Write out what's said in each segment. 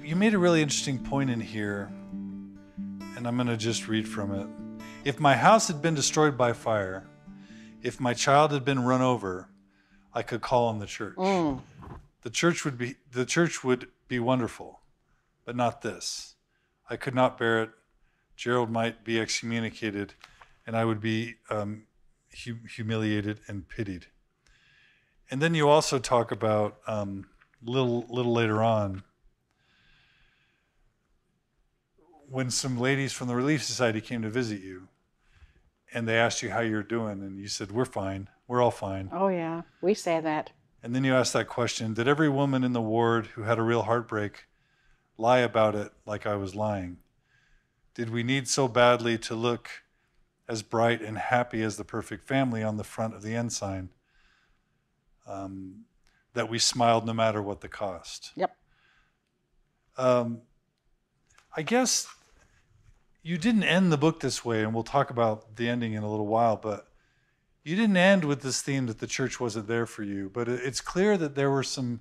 You made a really interesting point in here, and I'm going to just read from it. If my house had been destroyed by fire, if my child had been run over, I could call on the church. The church would be wonderful, but not this. I could not bear it. Gerald might be excommunicated, and I would be humiliated and pitied. And then you also talk about little later on, when some ladies from the Relief Society came to visit you, and they asked you how you're doing, and you said, we're fine. We're all fine. Oh, yeah. We say that. And then you asked that question, did every woman in the ward who had a real heartbreak lie about it like I was lying? Did we need so badly to look as bright and happy as the perfect family on the front of the ensign that we smiled no matter what the cost? Yep. I guess you didn't end the book this way, and we'll talk about the ending in a little while, but you didn't end with this theme that the church wasn't there for you. But it's clear that there were some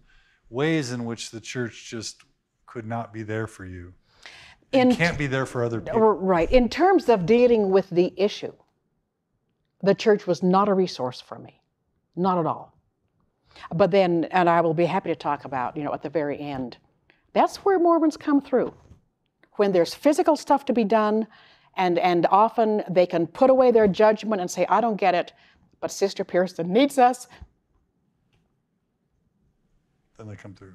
ways in which the church just could not be there for you. And can't be there for other people. Right. In terms of dealing with the issue, the church was not a resource for me. Not at all. But then, and I will be happy to talk about, at the very end, that's where Mormons come through. When there's physical stuff to be done, and often they can put away their judgment and say, I don't get it, but Sister Pearson needs us. Then they come through.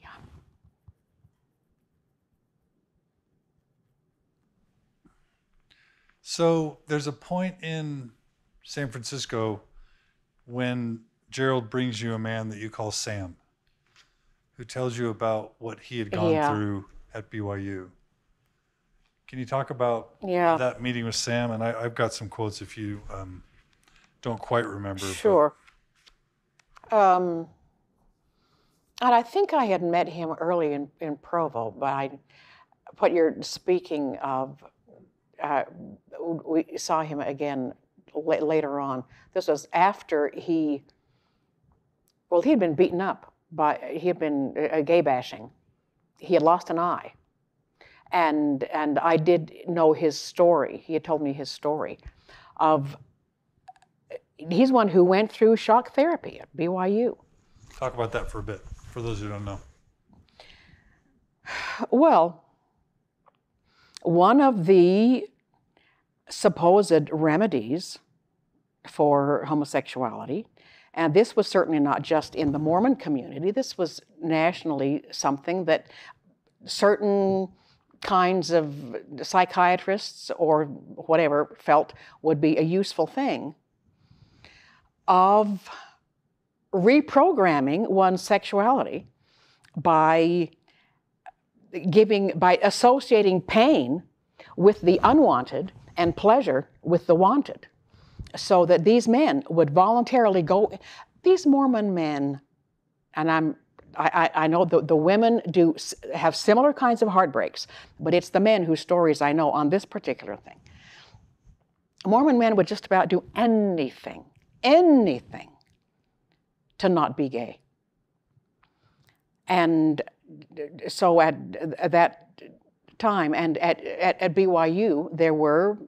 Yeah. So there's a point in San Francisco when Gerald brings you a man that you call Sam, who tells you about what he had gone through at BYU. Can you talk about that meeting with Sam? And I've got some quotes if you don't quite remember. Sure. And I think I had met him early in Provo, but what you're speaking of, we saw him again later on. This was after he had been beaten up he had been gay bashing. He had lost an eye. And I did know his story. He had told me his story he's one who went through shock therapy at BYU. Talk about that for a bit, for those who don't know. Well, one of the supposed remedies for homosexuality, and this was certainly not just in the Mormon community, this was nationally something that certain kinds of psychiatrists or whatever felt would be a useful thing, of reprogramming one's sexuality by associating pain with the unwanted and pleasure with the wanted, so that these men would voluntarily go. These Mormon men, and I know the women do have similar kinds of heartbreaks, but it's the men whose stories I know on this particular thing. Mormon men would just about do anything to not be gay. And so at that time, and at BYU, there were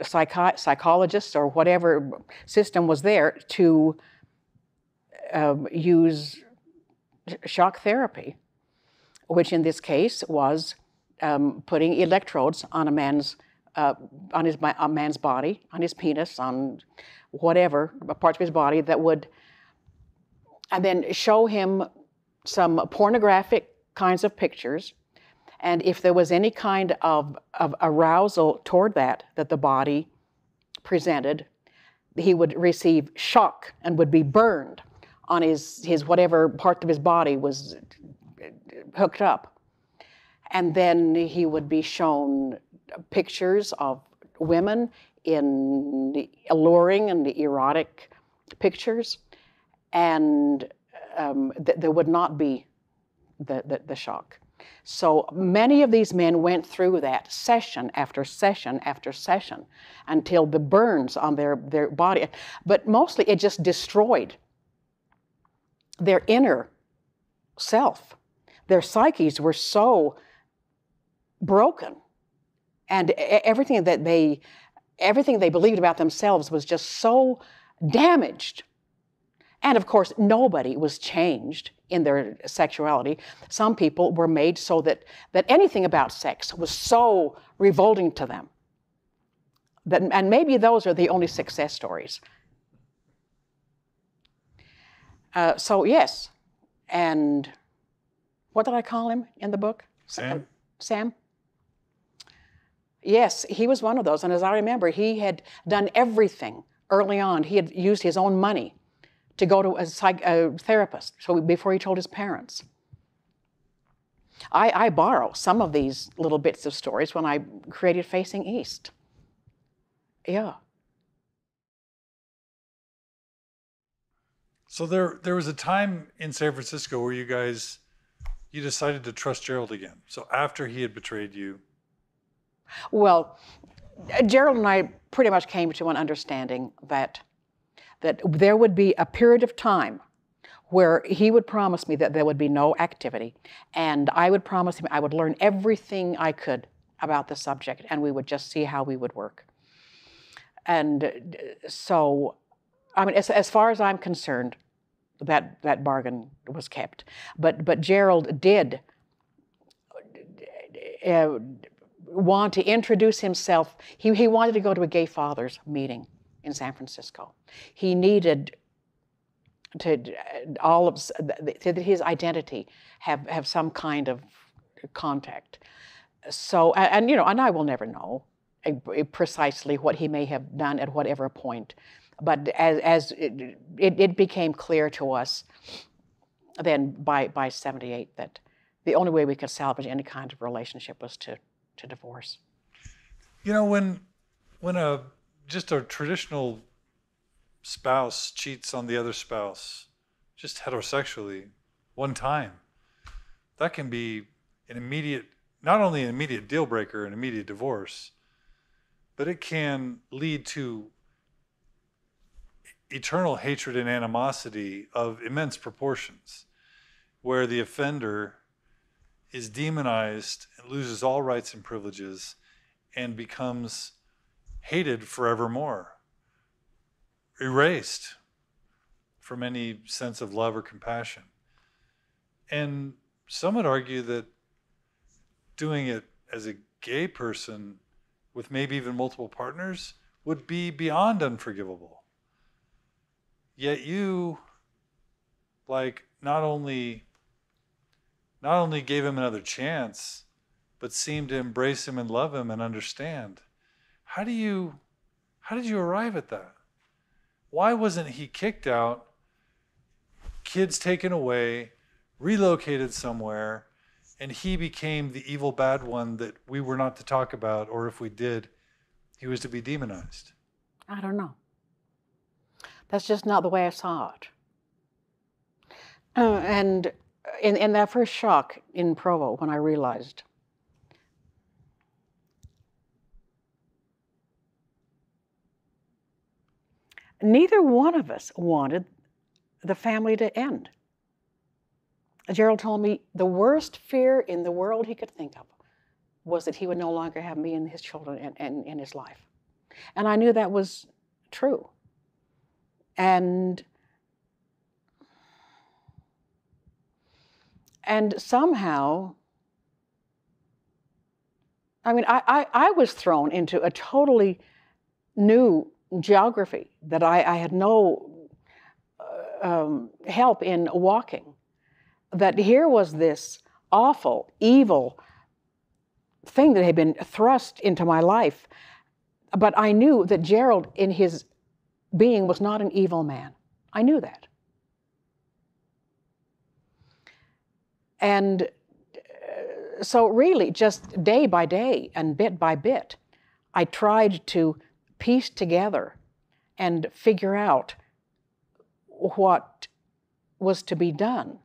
psychologists or whatever system was there to use shock therapy, which in this case was putting electrodes on a man's body, on his penis, on whatever parts of his body that would, and then show him some pornographic kinds of pictures. And if there was any kind of arousal toward that the body presented, he would receive shock and would be burned on his whatever part of his body was hooked up. And then he would be shown pictures of women in the alluring and the erotic pictures, and there would not be the shock. So many of these men went through that session after session after session until the burns on their body, but mostly it just destroyed their inner self. Their psyches were so broken, and everything they believed about themselves was just so damaged. And of course, nobody was changed in their sexuality. Some people were made so that anything about sex was so revolting to them. And maybe those are the only success stories. So yes, and what did I call him in the book? Sam? Sam? Yes, he was one of those. And as I remember, he had done everything early on. He had used his own money to go to a therapist, so before he told his parents. I borrow some of these little bits of stories when I created Facing East. Yeah. So there was a time in San Francisco where you decided to trust Gerald again. So after he had betrayed you. Well, Gerald and I pretty much came to an understanding that there would be a period of time where he would promise me that there would be no activity, and I would promise him I would learn everything I could about the subject, and we would just see how we would work. And so, I mean, as far as I'm concerned, that bargain was kept. But Gerald did want to introduce himself. He wanted to go to a gay fathers meeting in San Francisco. He needed to his identity have some kind of contact. So, and I will never know precisely what he may have done at whatever point. But as it became clear to us then by 78 that the only way we could salvage any kind of relationship was to divorce. When just a traditional spouse cheats on the other spouse, just heterosexually, one time, that can be not only an immediate deal breaker, an immediate divorce, but it can lead to eternal hatred and animosity of immense proportions, where the offender is demonized and loses all rights and privileges and becomes hated forevermore, erased from any sense of love or compassion. And some would argue that doing it as a gay person with maybe even multiple partners would be beyond unforgivable. Yet you, not only gave him another chance, but seemed to embrace him and love him and understand. How did you arrive at that? Why wasn't he kicked out, kids taken away, relocated somewhere, and he became the evil bad one that we were not to talk about, or if we did, he was to be demonized? I don't know. That's just not the way I saw it. And in that first shock in Provo, when I realized neither one of us wanted the family to end. Gerald told me the worst fear in the world he could think of was that he would no longer have me and his children in his life. And I knew that was true. And somehow, I was thrown into a totally new geography that I had no help in walking. That here was this awful, evil thing that had been thrust into my life. But I knew that Gerald, in his being was not an evil man. I knew that. And so really, just day by day and bit by bit, I tried to piece together and figure out what was to be done.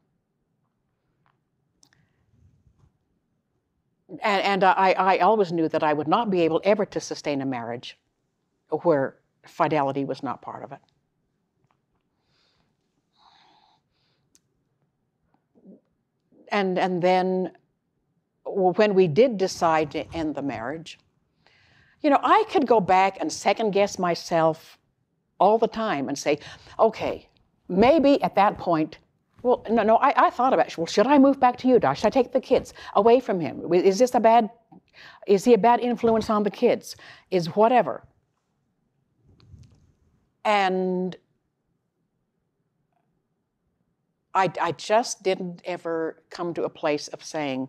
And I always knew that I would not be able ever to sustain a marriage where fidelity was not part of it. And then when we did decide to end the marriage, you know, I could go back and second guess myself all the time and say, okay, maybe at that point, well, no, I thought about it. Well, should I move back to Utah? Should I take the kids away from him? Is he a bad influence on the kids? Is whatever. And I just didn't ever come to a place of saying,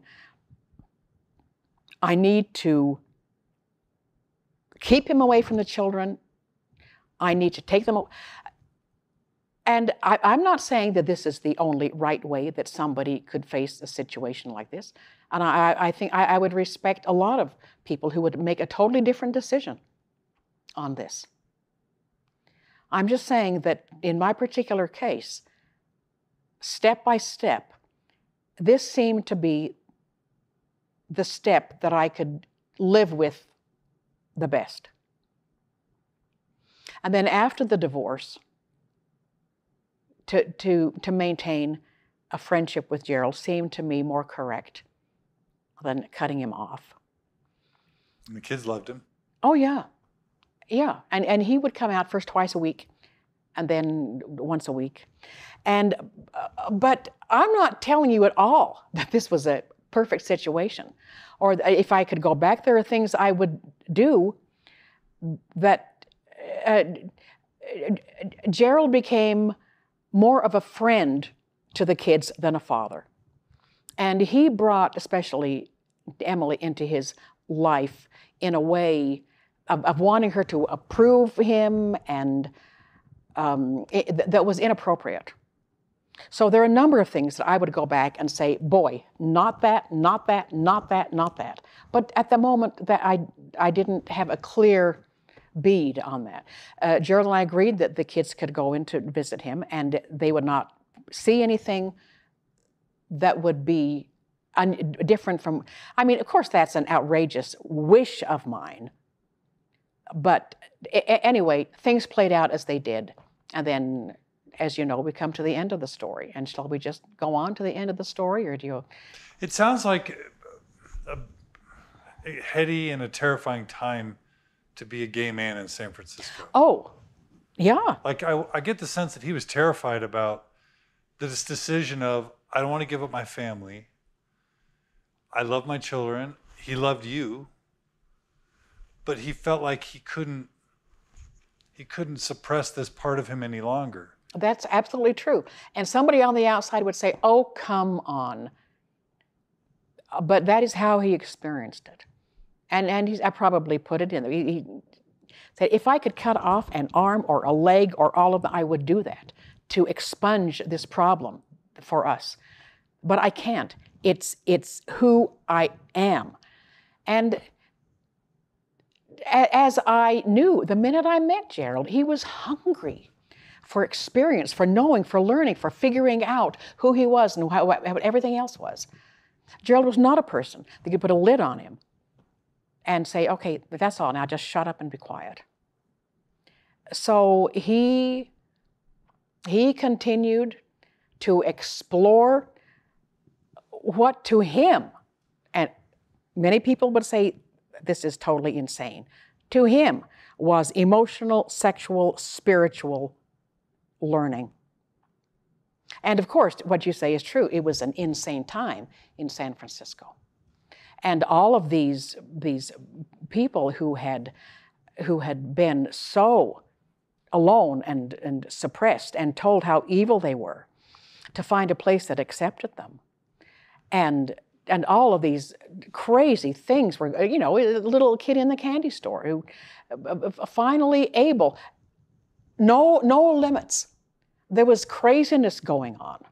I need to keep him away from the children. I need to take them away. And I'm not saying that this is the only right way that somebody could face a situation like this. And I think I would respect a lot of people who would make a totally different decision on this. I'm just saying that in my particular case, step by step, this seemed to be the step that I could live with the best. And then after the divorce, to maintain a friendship with Gerald seemed to me more correct than cutting him off. And the kids loved him. Oh, yeah. Yeah. And he would come out first twice a week and then once a week. And but I'm not telling you at all that this was a perfect situation, or if I could go back, there are things I would do that Gerald became more of a friend to the kids than a father. And he brought especially Emily into his life in a way of wanting her to approve him, and that was inappropriate. So there are a number of things that I would go back and say, boy, not that, not that, not that, not that. But at the moment that I didn't have a clear bead on that. Gerald and I agreed that the kids could go in to visit him and they would not see anything that would be different from, I mean, of course that's an outrageous wish of mine. But anyway, things played out as they did. And then, as you know, we come to the end of the story. And shall we just go on to the end of the story, or do you? It sounds like a heady and a terrifying time to be a gay man in San Francisco. Oh, yeah. Like I get the sense that he was terrified about this decision of, I don't want to give up my family. I love my children. He loved you. But he felt like he couldn't suppress this part of him any longer. That's absolutely true. And somebody on the outside would say, oh, come on. But that is how he experienced it. And I probably put it in there. He said, if I could cut off an arm or a leg or all of them, I would do that to expunge this problem for us. But I can't. It's who I am. And as I knew, the minute I met Gerald, he was hungry for experience, for knowing, for learning, for figuring out who he was and what everything else was. Gerald was not a person that could put a lid on him and say, okay, that's all, now just shut up and be quiet. So he continued to explore what to him, and many people would say this is totally insane, to him was emotional, sexual, spiritual learning. And of course, what you say is true. It was an insane time in San Francisco. And all of these people who had been so alone and suppressed and told how evil they were, to find a place that accepted them. And all of these crazy things were, you know, a little kid in the candy store who finally able, no limits. There was craziness going on.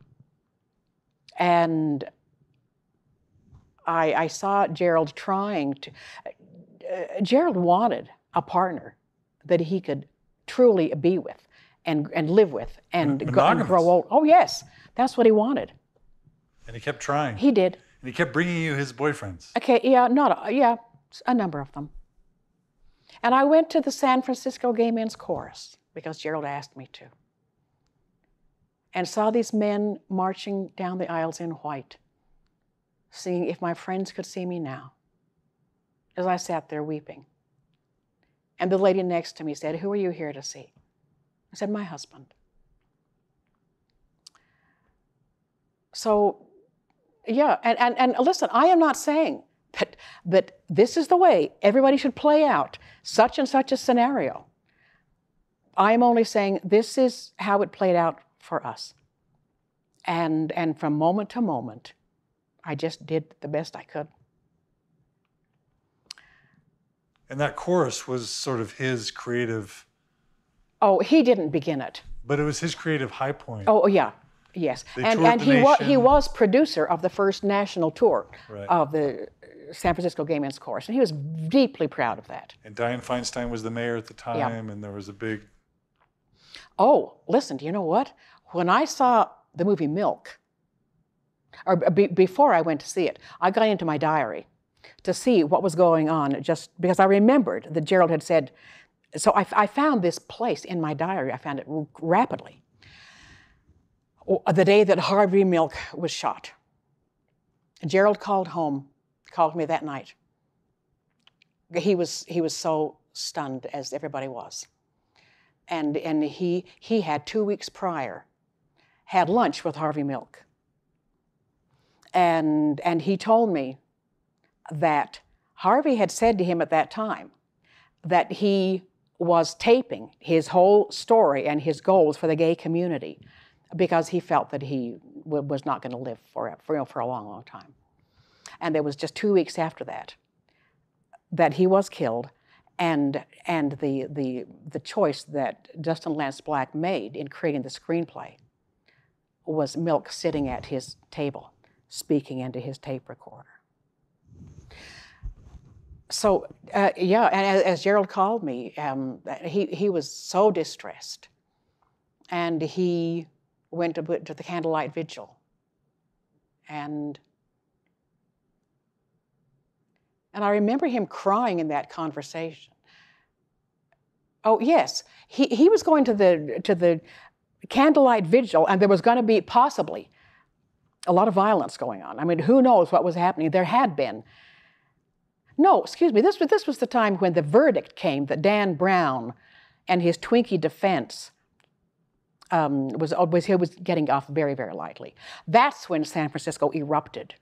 And I saw Gerald trying to, Gerald wanted a partner that he could truly be with and live with and grow old. Oh yes, that's what he wanted. And he kept trying. He did. And he kept bringing you his boyfriends. Okay, yeah, a number of them. And I went to the San Francisco Gay Men's Chorus because Gerald asked me to. And saw these men marching down the aisles in white, singing If My Friends Could See Me Now, as I sat there weeping. And the lady next to me said, "Who are you here to see?" I said, "My husband." So, yeah, and listen, I am not saying that this is the way everybody should play out such and such a scenario. I am only saying this is how it played out for us. And from moment to moment, I just did the best I could. And that chorus was sort of his creative... Oh, he didn't begin it. But it was his creative high point. Oh, yeah, yes. And he was producer of the first national tour of the San Francisco Gay Men's Chorus, and he was deeply proud of that. And Dianne Feinstein was the mayor at the time, and there was a big... Oh, listen, do you know what? When I saw the movie Milk, or before I went to see it, I got into my diary to see what was going on, just because I remembered that Gerald had said, so I found this place in my diary. I found it rapidly. The day that Harvey Milk was shot. Gerald called me that night. He was so stunned, as everybody was. And he had 2 weeks prior had lunch with Harvey Milk. And he told me that Harvey had said to him at that time that he was taping his whole story and his goals for the gay community because he felt that he was not going to live for a long, long time. And there was just 2 weeks after that he was killed, and the choice that Justin Lance Black made in creating the screenplay was Milk sitting at his table, speaking into his tape recorder. So, yeah, and as Gerald called me, he was so distressed. And he went to the candlelight vigil. And I remember him crying in that conversation. Oh, yes, he was going to the candlelight vigil, and there was going to be possibly a lot of violence going on. I mean, who knows what was happening? There had been. No, excuse me, this was the time when the verdict came that Dan Brown and his Twinkie defense was getting off very, very lightly. That's when San Francisco erupted,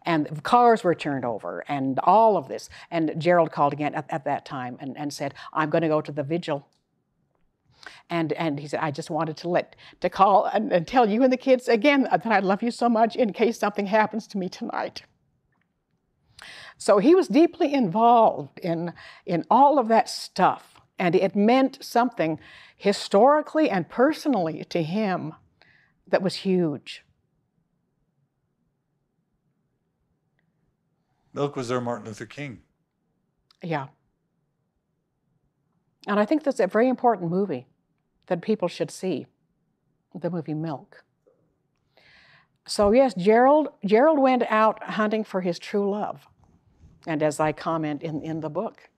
and cars were turned over, and all of this. And Gerald called again at that time and said, "I'm going to go to the vigil." And he said, "I just wanted to call and tell you and the kids again that I love you so much in case something happens to me tonight." So he was deeply involved in all of that stuff, and it meant something historically and personally to him that was huge. Milk was their Martin Luther King. Yeah. And I think that's a very important movie that people should see, the movie Milk. So yes, Gerald went out hunting for his true love. And as I comment in the book,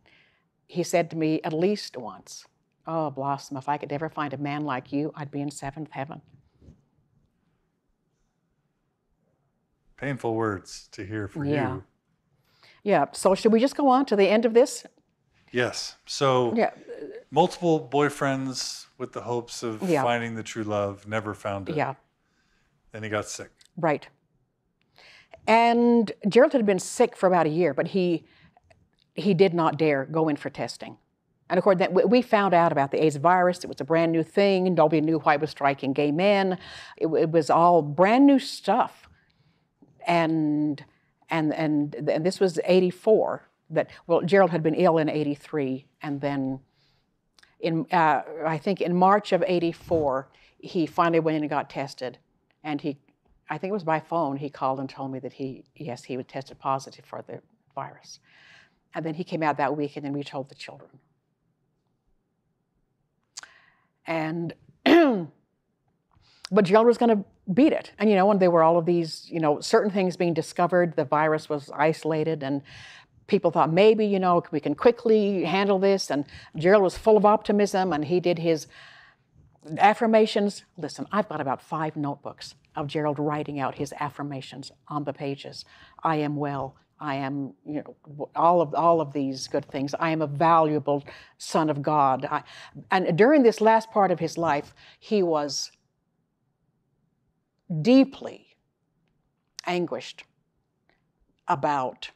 he said to me at least once, "Oh, Blossom, if I could ever find a man like you, I'd be in seventh heaven." Painful words to hear for you. Yeah, so should we just go on to the end of this? Yes, so multiple boyfriends with the hopes of finding the true love, never found it. Yeah. Then he got sick. Right. And Gerald had been sick for about a year, but he did not dare go in for testing. And of course, we found out about the AIDS virus. It was a brand new thing. Nobody knew why it was striking gay men. It was all brand new stuff. And this was 84. Gerald had been ill in 83, and then I think in March of '84, he finally went in and got tested. And I think it was by phone, he called and told me that he was tested positive for the virus. And then he came out that week, and then we told the children. And, but Gerald was going to beat it. And, and there were all of these, certain things being discovered. The virus was isolated, and people thought maybe, we can quickly handle this. And Gerald was full of optimism, and he did his affirmations. Listen, I've got about 5 notebooks of Gerald writing out his affirmations on the pages. I am well. I am, all of these good things. I am a valuable son of God. And during this last part of his life, he was deeply anguished about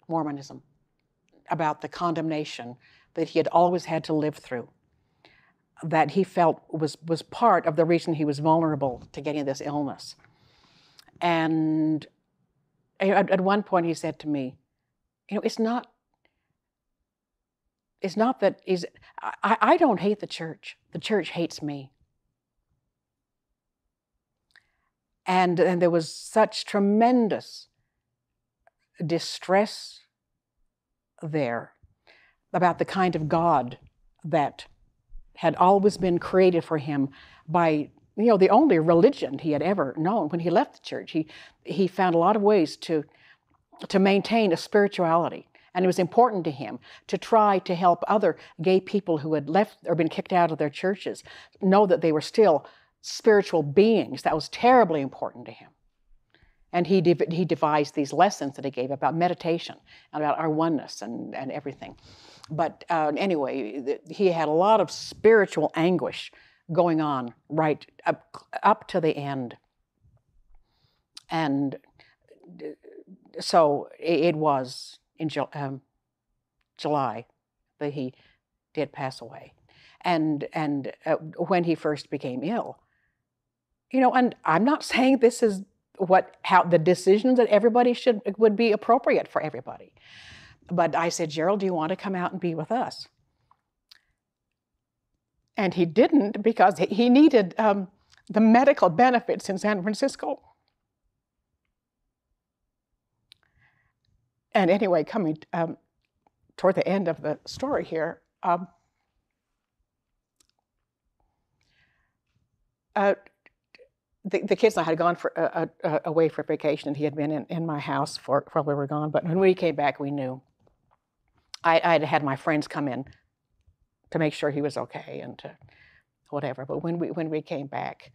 Mormonism, about the condemnation that he had always had to live through, that he felt was part of the reason he was vulnerable to getting this illness. And at one point he said to me, it's not that I don't hate the church hates me. And there was such tremendous distress there about the kind of God that had always been created for him by, the only religion he had ever known. When he left the church, he found a lot of ways to maintain a spirituality. And it was important to him to try to help other gay people who had left or been kicked out of their churches know that they were still spiritual beings. That was terribly important to him. And he devised these lessons that he gave about meditation and about our oneness and everything. But anyway, he had a lot of spiritual anguish going on right up to the end. And so it was in July that he did pass away. And when he first became ill, and I'm not saying this is how the decisions that everybody would be appropriate for everybody. But I said, Gerald, do you want to come out and be with us? And he didn't, because he needed the medical benefits in San Francisco. And anyway, coming toward the end of the story here, the kids and I had gone away for vacation, and he had been in my house while we were gone. But when we came back, we knew. I had my friends come in to make sure he was okay and to whatever. But when we came back,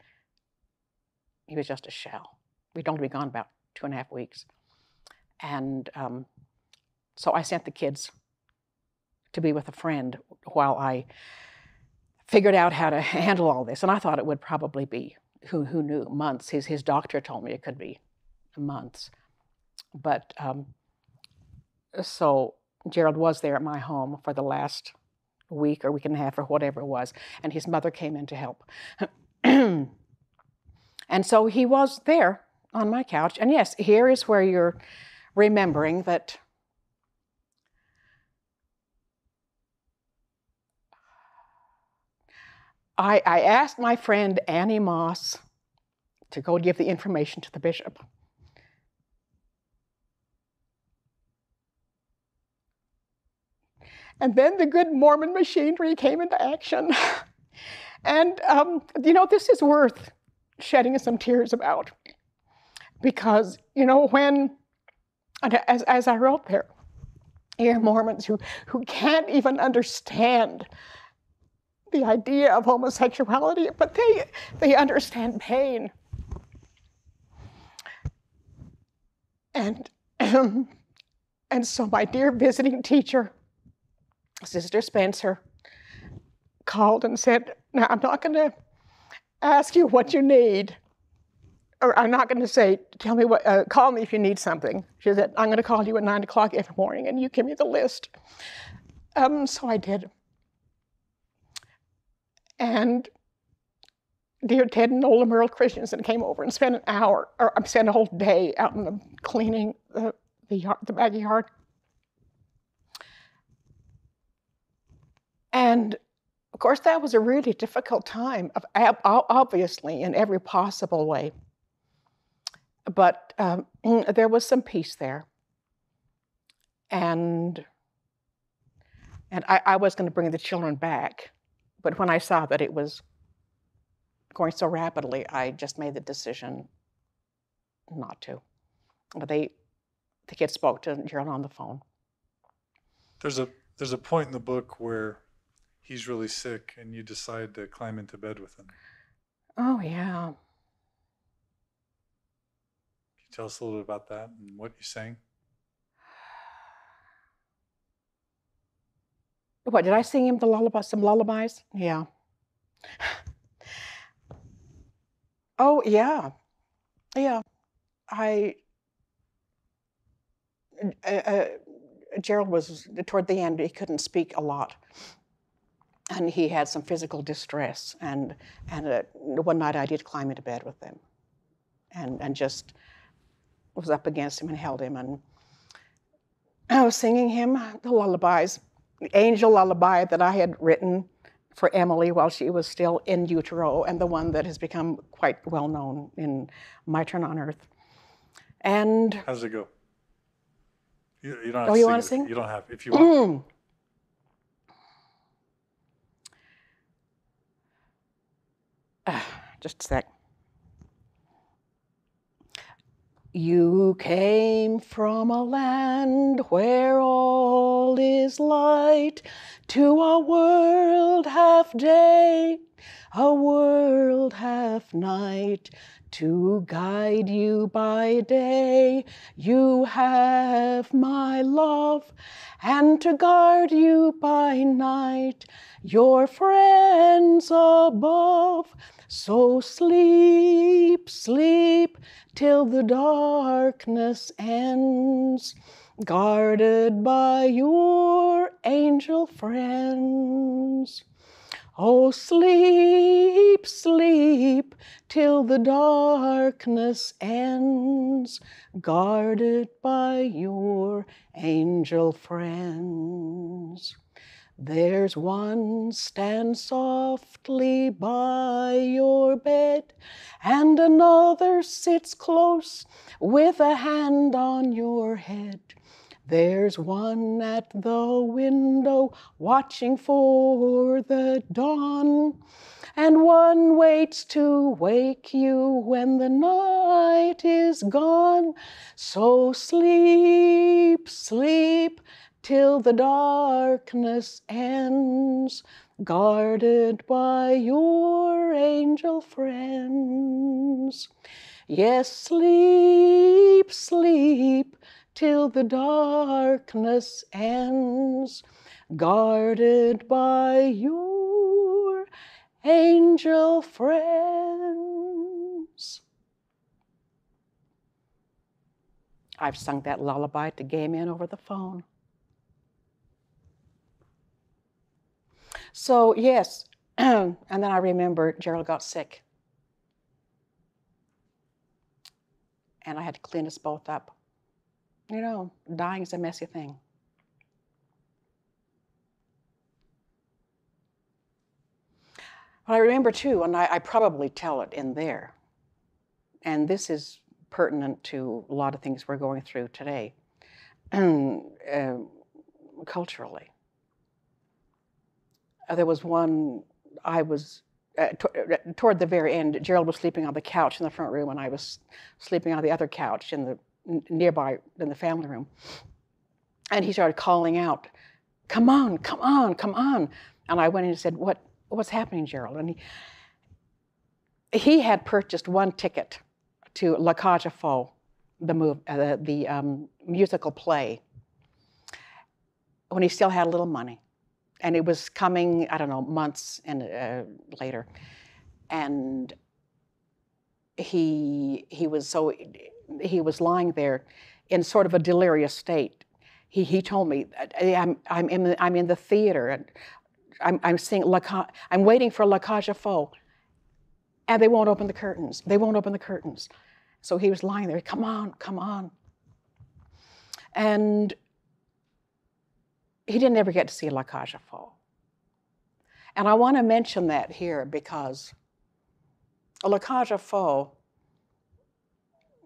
he was just a shell. We'd only been gone about 2.5 weeks. And so I sent the kids to be with a friend while I figured out how to handle all this. And I thought it would probably be, who knew, months. His doctor told me it could be months. But so Gerald was there at my home for the last week or week and a half or whatever it was, and his mother came in to help. And so he was there on my couch. And yes, here is where you're remembering that I asked my friend Annie Moss to go give the information to the bishop. And then the good Mormon machinery came into action. And, this is worth shedding some tears about. Because, when, as I wrote there, here Mormons who can't even understand the idea of homosexuality, but they understand pain. And so my dear visiting teacher, Sister Spencer, called and said, now I'm not going to ask you what you need, or I'm not going to say, tell me call me if you need something. She said, I'm going to call you at 9 o'clock every morning and you give me the list. So I did. And dear Ted and Nola Merle Christensen came over and spent a whole day out in the cleaning the backyard. And Of course, that was a really difficult time, obviously, in every possible way. But there was some peace there. And I was going to bring the children back. But when I saw that it was going so rapidly, I just made the decision not to. But the kids spoke to Gerald on the phone. There's a point in the book where he's really sick and you decide to climb into bed with him. Oh, yeah. Can you tell us a little bit about that and what you sang? What, did I sing him some lullabies? Yeah. Oh, yeah. Yeah. Gerald was, toward the end, he couldn't speak a lot. And he had some physical distress. And one night I did climb into bed with him and just was up against him and held him. And I was singing him the lullabies, the angel lullaby that I had written for Emily while she was still in utero, and the one that has become quite well known in My Turn on Earth. And how does it go? You don't have oh, to you sing want to sing? You don't have, if you want. Just a sec. You came from a land where all is light, to a world half day, a world half night. To guide you by day, you have my love, and to guard you by night, your friends above. So sleep, sleep, till the darkness ends, guarded by your angel friends. Oh, sleep, sleep, till the darkness ends, guarded by your angel friends. There's one stands softly by your bed, and another sits close with a hand on your head. There's one at the window watching for the dawn, and one waits to wake you when the night is gone. So sleep, sleep, till the darkness ends, guarded by your angel friends. Yes, sleep, sleep, till the darkness ends, guarded by your angel friends. I've sung that lullaby to gay men over the phone. So, yes, and then I remember Gerald got sick. And I had to clean us both up. You know, dying is a messy thing. But I remember too, and I probably tell it in there, and this is pertinent to a lot of things we're going through today, culturally. There was one, I was, toward the very end, Gerald was sleeping on the couch in the front room, and I was sleeping on the other couch in the nearby in the family room. And he started calling out, "Come on, come on, come on." And I went in and said, what's happening, Gerald? And he had purchased one ticket to La Cage aux Folles, the musical play, when he still had a little money. And it was coming, I don't know, months later. And he was lying there in sort of a delirious state. He told me, I'm in the theater, and I'm seeing I'm waiting for La Cage aux Folles, and they won't open the curtains. They won't open the curtains. So he was lying there. Come on, come on. And he didn't ever get to see La Cage aux Folles. And I want to mention that here because La Cage aux Folles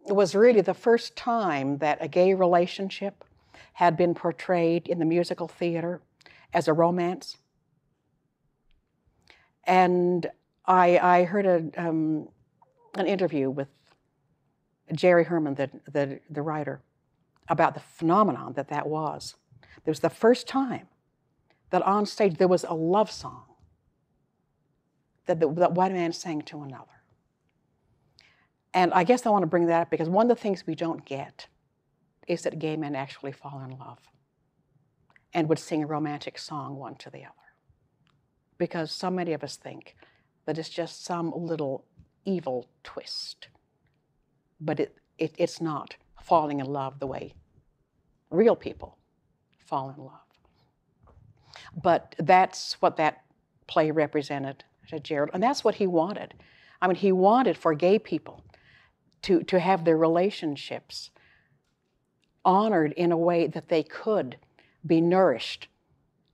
was really the first time that a gay relationship had been portrayed in the musical theater as a romance. And I heard an interview with Jerry Herman, the writer, about the phenomenon that was. It was the first time that on stage there was a love song that one man sang to another. And I guess I want to bring that up because one of the things we don't get is that gay men actually fall in love and would sing a romantic song one to the other. Because so many of us think that it's just some little evil twist. But it's not falling in love the way real people fall in love. But that's what that play represented to Gerald, and that's what he wanted. I mean, he wanted for gay people to have their relationships honored in a way that they could be nourished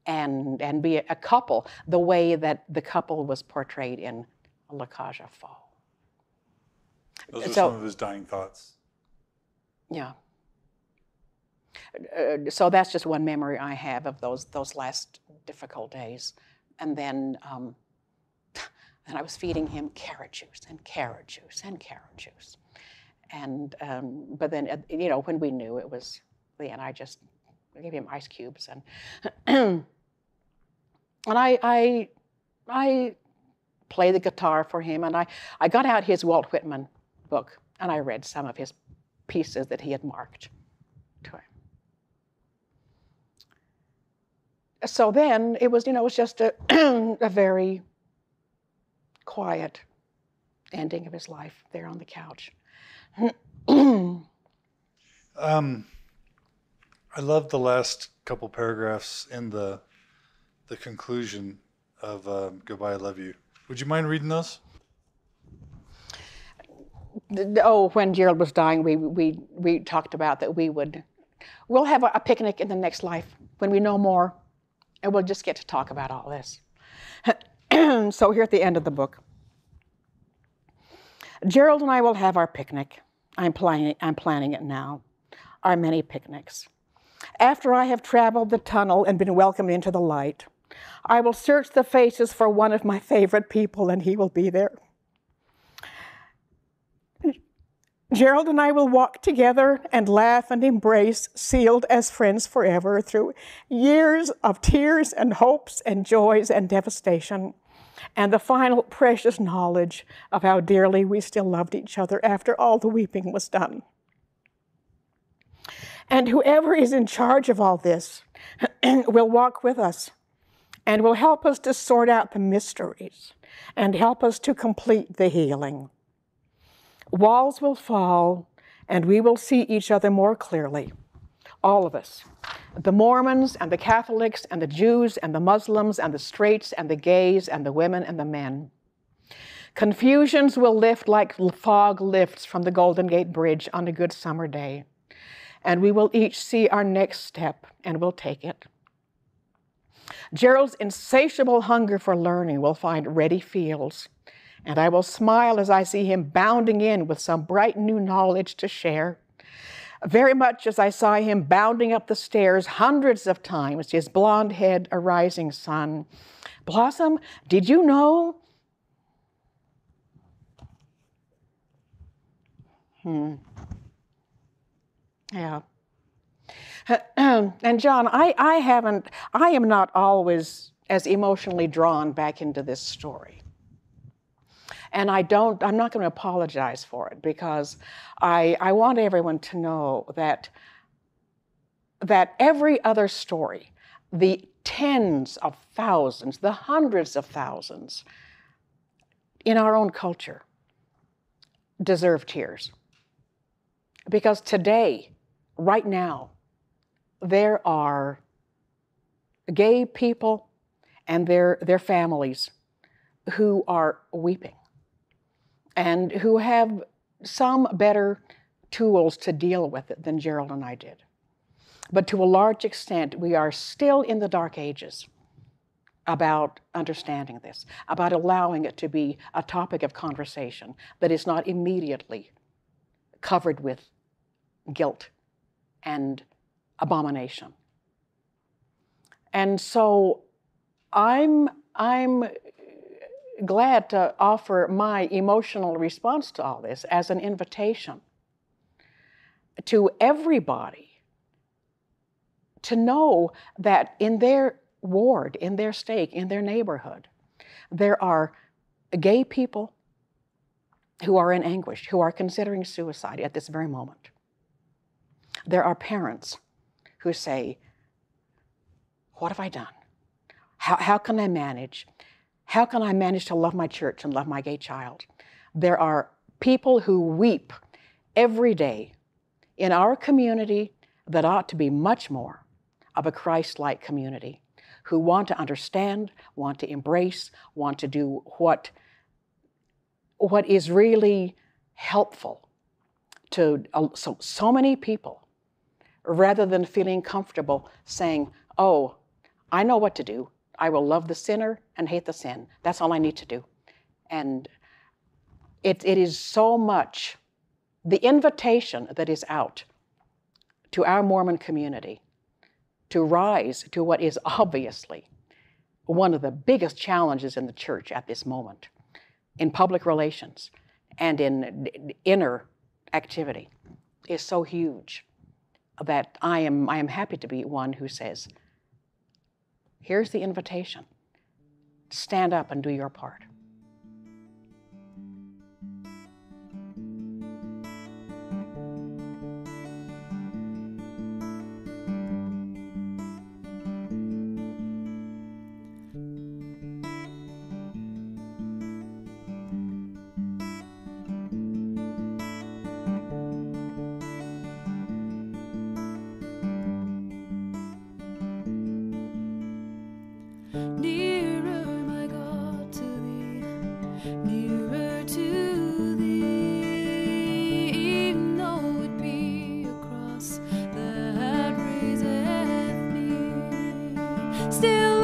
and be a couple the way that the couple was portrayed in La Cage aux Folles. Those are some of his dying thoughts. Yeah. So that's just one memory I have of those last difficult days. And then I was feeding him carrot juice and carrot juice and carrot juice. And but then, you know, when we knew it was the end, I gave him ice cubes and I played the guitar for him, and I got out his Walt Whitman book and I read some of his pieces that he had marked to him. So then it was, you know, it was just a very quiet ending of his life there on the couch. I love the last couple paragraphs in the conclusion of Goodbye, I Love You. Would you mind reading those? Oh, when Gerald was dying, we talked about that we'll have a picnic in the next life when we know more, and we'll just get to talk about all this. So here at the end of the book, Gerald and I will have our picnic. I'm planning it now, our many picnics. After I have traveled the tunnel and been welcomed into the light, I will search the faces for one of my favorite people, and he will be there. Gerald and I will walk together and laugh and embrace, sealed as friends forever through years of tears and hopes and joys and devastation, and the final precious knowledge of how dearly we still loved each other after all the weeping was done. And whoever is in charge of all this will walk with us and will help us to sort out the mysteries and help us to complete the healing. Walls will fall, and we will see each other more clearly, all of us, the Mormons and the Catholics and the Jews and the Muslims and the straights and the gays and the women and the men. Confusions will lift like fog lifts from the Golden Gate Bridge on a good summer day, and we will each see our next step, and we'll take it. Gerald's insatiable hunger for learning will find ready fields, and I will smile as I see him bounding in with some bright new knowledge to share, very much as I saw him bounding up the stairs hundreds of times, his blonde head a rising sun. Blossom, did you know? Yeah. And John, I am not always as emotionally drawn back into this story. And I'm not going to apologize for it, because I want everyone to know that every other story, the tens of thousands, the hundreds of thousands in our own culture, deserve tears. Because today, right now, there are gay people and their families who are weeping and who have some better tools to deal with it than Gerald and I did. But to a large extent, we are still in the dark ages about understanding this, about allowing it to be a topic of conversation that is not immediately covered with guilt and abomination. And so I'm glad to offer my emotional response to all this as an invitation to everybody to know that in their ward, in their stake, in their neighborhood, there are gay people who are in anguish, who are considering suicide at this very moment. There are parents who say, what have I done? How can I manage? How can I manage to love my church and love my gay child? There are people who weep every day in our community that ought to be much more of a Christ-like community, who want to understand, want to embrace, want to do what is really helpful to so many people, rather than feeling comfortable saying, oh, I know what to do. I will love the sinner and hate the sin. That's all I need to do. And it is so much the invitation that is out to our Mormon community to rise to what is obviously one of the biggest challenges in the church at this moment, in public relations and in inner activity, is so huge that I am happy to be one who says, here's the invitation. Stand up and do your part. Still